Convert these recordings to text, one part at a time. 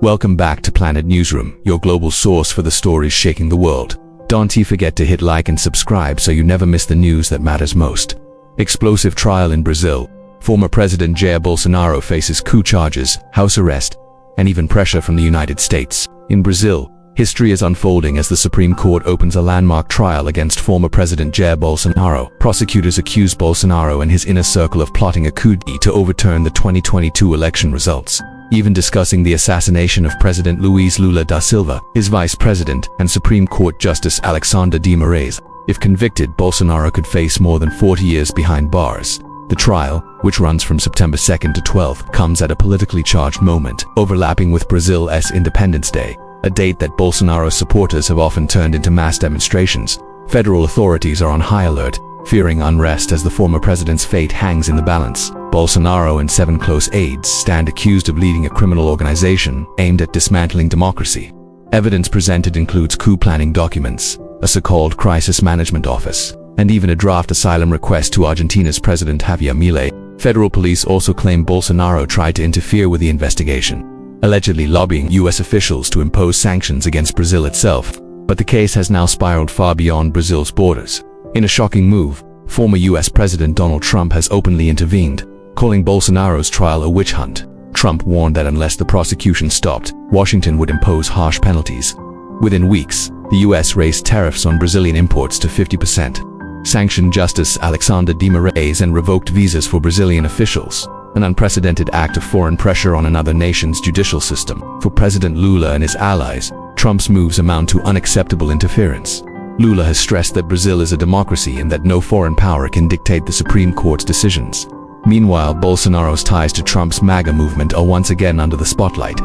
Welcome back to Planet Newsroom, your global source for the stories shaking the world. Don't forget to hit like and subscribe so you never miss the news that matters most. Explosive trial in Brazil. Former President Jair Bolsonaro faces coup charges, house arrest, and even pressure from the United States. In Brazil, history is unfolding as the Supreme Court opens a landmark trial against former President Jair Bolsonaro. Prosecutors accuse Bolsonaro and his inner circle of plotting a coup to overturn the 2022 election results, even discussing the assassination of President Luiz Lula da Silva, his vice president, and Supreme Court Justice Alexandre de Moraes. If convicted, Bolsonaro could face more than 40 years behind bars. The trial, which runs from September 2nd to 12th, comes at a politically charged moment, overlapping with Brazil's Independence Day, a date that Bolsonaro's supporters have often turned into mass demonstrations. Federal authorities are on high alert, fearing unrest as the former president's fate hangs in the balance. Bolsonaro and 7 close aides stand accused of leading a criminal organization aimed at dismantling democracy. Evidence presented includes coup planning documents, a so-called crisis management office, and even a draft asylum request to Argentina's President Javier Milei. Federal police also claim Bolsonaro tried to interfere with the investigation, allegedly lobbying U.S. officials to impose sanctions against Brazil itself. But the case has now spiraled far beyond Brazil's borders. In a shocking move, former U.S. President Donald Trump has openly intervened, calling Bolsonaro's trial a witch hunt. Trump warned that unless the prosecution stopped, Washington would impose harsh penalties. Within weeks, the U.S. raised tariffs on Brazilian imports to 50%, sanctioned Justice Alexandre de Moraes, and revoked visas for Brazilian officials, an unprecedented act of foreign pressure on another nation's judicial system. For President Lula and his allies, Trump's moves amount to unacceptable interference. Lula has stressed that Brazil is a democracy and that no foreign power can dictate the Supreme Court's decisions. Meanwhile, Bolsonaro's ties to Trump's MAGA movement are once again under the spotlight,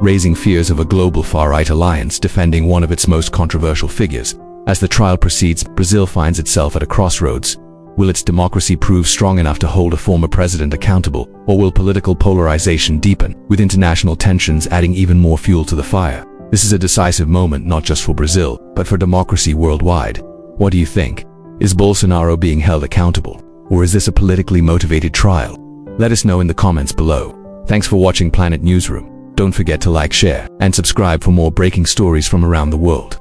raising fears of a global far-right alliance defending one of its most controversial figures. As the trial proceeds, Brazil finds itself at a crossroads. Will its democracy prove strong enough to hold a former president accountable, or will political polarization deepen, with international tensions adding even more fuel to the fire? This is a decisive moment not just for Brazil, but for democracy worldwide. What do you think? Is Bolsonaro being held accountable, or is this a politically motivated trial? Let us know in the comments below. Thanks for watching Planet Newsroom. Don't forget to like, share, and subscribe for more breaking stories from around the world.